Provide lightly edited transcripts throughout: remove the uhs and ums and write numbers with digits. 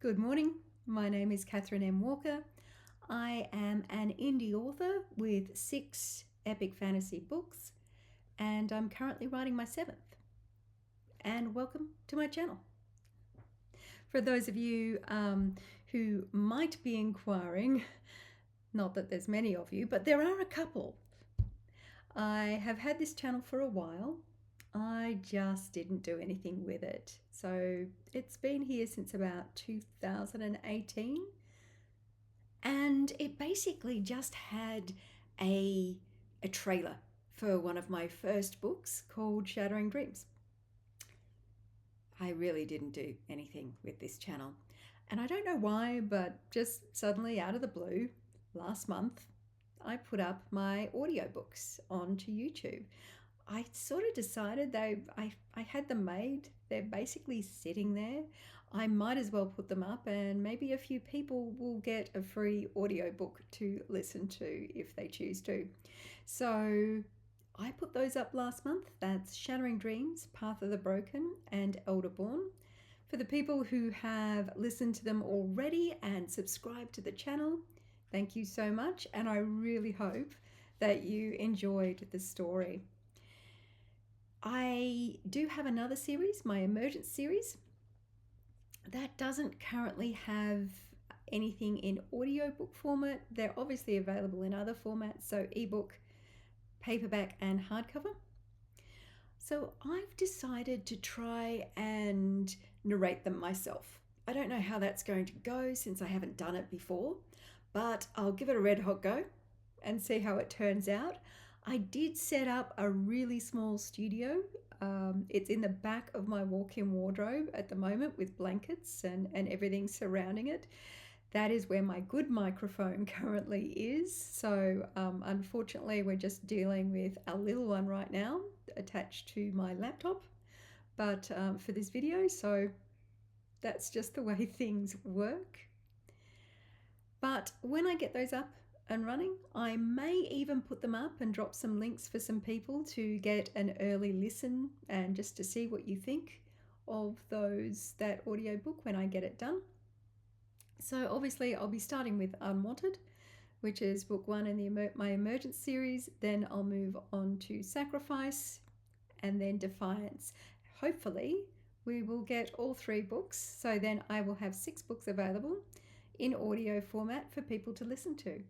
Good morning. My name is Catherine M. Walker. I am an indie author with 6 epic fantasy books, and I'm currently writing my 7th. And welcome to my channel. For those of you who might be inquiring, not that there's many of you, but there are a couple. I have had this channel for a while. I just didn't do anything with it. So it's been here since about 2018. And it basically just had a trailer for one of my first books called Shattering Dreams. I really didn't do anything with this channel. And I don't know why, but just suddenly out of the blue, last month, I put up my audiobooks onto YouTube. I sort of decided I had them made. They're basically sitting there. I might as well put them up and maybe a few people will get a free audiobook to listen to if they choose to. So I put those up last month. That's Shattering Dreams, Path of the Broken, and Elderborn. For the people who have listened to them already and subscribed to the channel, thank you so much. And I really hope that you enjoyed the story. I do have another series, my Emergence series, that doesn't currently have anything in audiobook format. They're obviously available in other formats, so ebook, paperback, and hardcover. So I've decided to try and narrate them myself. I don't know how that's going to go since I haven't done it before, but I'll give it a red hot go and see how it turns out. I did set up a really small studio. It's in the back of my walk-in wardrobe at the moment with blankets and everything surrounding it. That is where my good microphone currently is. So unfortunately, we're just dealing with a little one right now attached to my laptop. But for this video, so that's just the way things work. But when I get those up and running, I may even put them up and drop some links for some people to get an early listen and just to see what you think of that audiobook when I get it done. So obviously I'll be starting with Unwanted, which is book 1 in my Emergence series. Then I'll move on to Sacrifice and then Defiance. Hopefully we will get all 3 books. So then I will have 6 books available in audio format for people to listen to.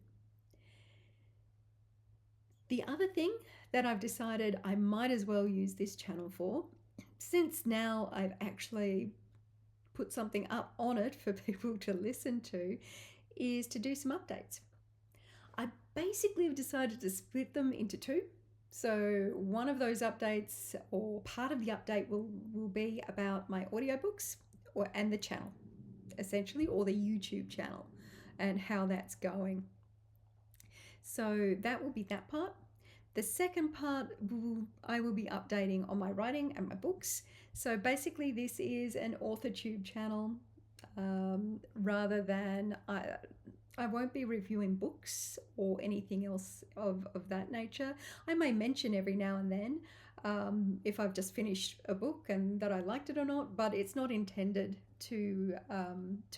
The other thing that I've decided I might as well use this channel for, since now I've actually put something up on it for people to listen to, is to do some updates. I basically have decided to split them into 2. So one of those updates, or part of the update, will be about my audiobooks and the channel, essentially, or the YouTube channel and how that's going. So that will be that part. The second part, I will be updating on my writing and my books. So basically this is an AuthorTube channel rather than, I won't be reviewing books or anything else of that nature. I may mention every now and then if I've just finished a book and that I liked it or not, but it's not intended to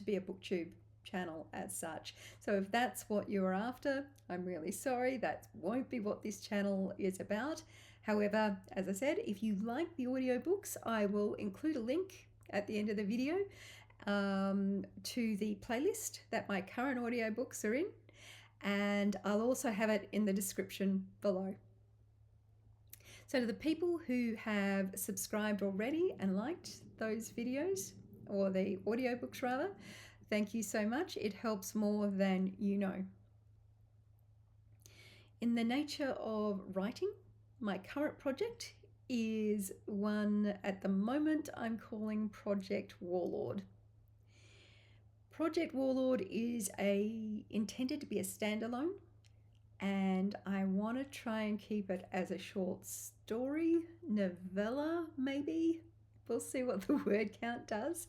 be a booktube channel as such. So if that's what you're after, I'm really sorry, that won't be what this channel is about. However, as I said, if you like the audiobooks, I will include a link at the end of the video to the playlist that my current audiobooks are in, and I'll also have it in the description below. So to the people who have subscribed already and liked those videos, or the audiobooks rather, thank you so much. It helps more than you know. In the nature of writing, my current project is one at the moment I'm calling Project Warlord. Project Warlord is intended to be a standalone, and I want to try and keep it as a short story, novella maybe. We'll see what the word count does.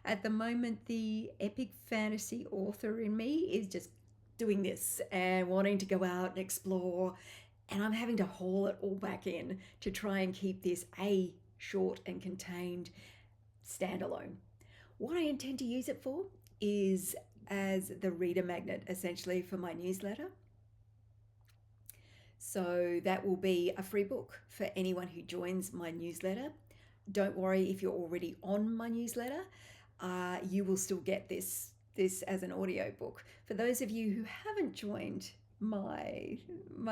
At the moment, the epic fantasy author in me is just doing this and wanting to go out and explore, and I'm having to haul it all back in to try and keep this a short and contained standalone. What I intend to use it for is as the reader magnet essentially for my newsletter. So that will be a free book for anyone who joins my newsletter. Don't worry if you're already on my newsletter, you will still get this as an audiobook. For those of you who haven't joined my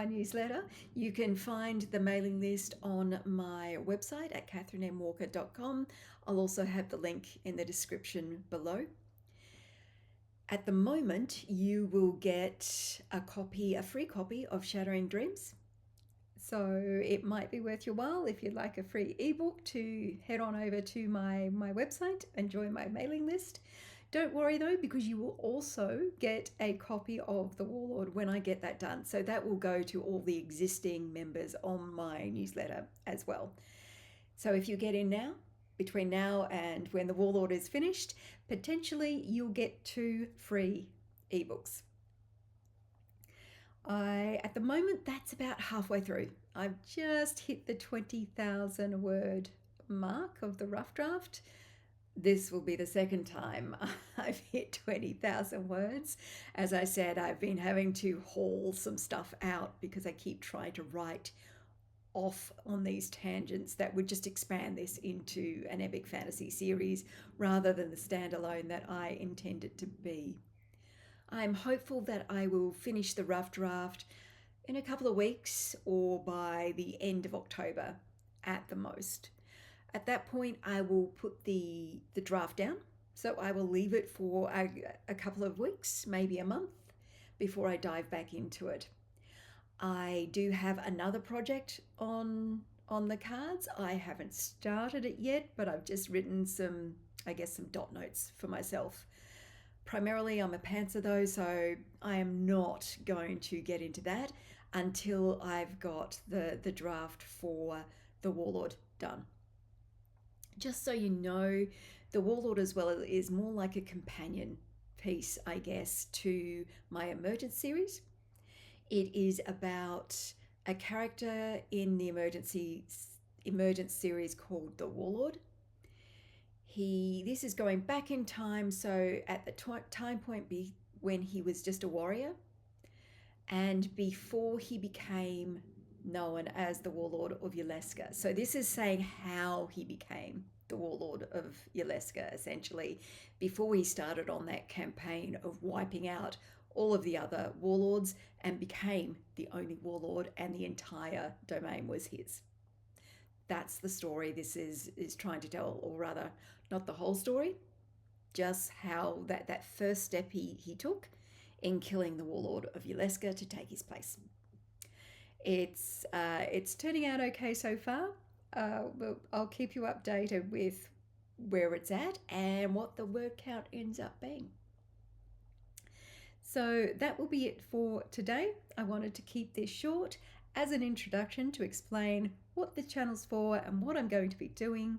newsletter, you can find the mailing list on my website at catherinemwalker.com. I'll also have the link in the description below. At the moment, you will get a free copy of Shattering Dreams. So it might be worth your while if you'd like a free ebook to head on over to my website and join my mailing list. Don't worry though, because you will also get a copy of The Warlord when I get that done. So that will go to all the existing members on my newsletter as well. So if you get in now, between now and when The Warlord is finished, potentially you'll get 2 free ebooks. At the moment, that's about halfway through. I've just hit the 20,000 word mark of the rough draft. This will be the second time I've hit 20,000 words. As I said, I've been having to haul some stuff out because I keep trying to write off on these tangents that would just expand this into an epic fantasy series rather than the standalone that I intend it to be. I'm hopeful that I will finish the rough draft in a couple of weeks or by the end of October at the most. At that point, I will put the draft down. So I will leave it for a couple of weeks, maybe a month, before I dive back into it. I do have another project on the cards. I haven't started it yet, but I've just written some dot notes for myself. Primarily, I'm a pantser though, so I am not going to get into that until I've got the draft for The Warlord done. Just so you know, The Warlord as well is more like a companion piece, I guess, to my Emergence series. It is about a character in the Emergence series called The Warlord. This is going back in time, so at the time point when he was just a warrior and before he became known as the Warlord of Yaleska. So this is saying how he became the Warlord of Yaleska, essentially, before he started on that campaign of wiping out all of the other warlords and became the only warlord, and the entire domain was his. That's the story this is trying to tell, or rather, not the whole story, just how that first step he took in killing the Warlord of Yaleska to take his place. It's turning out okay so far. I'll keep you updated with where it's at and what the word count ends up being. So that will be it for today. I wanted to keep this short as an introduction to explain what the channel's for and what I'm going to be doing.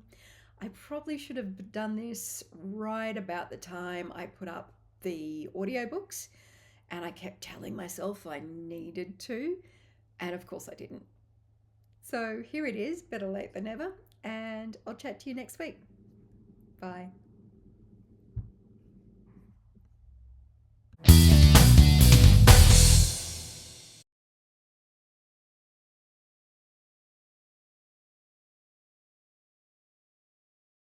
I probably should have done this right about the time I put up the audiobooks, and I kept telling myself I needed to, and of course I didn't. So here it is, better late than never, and I'll chat to you next week. Bye.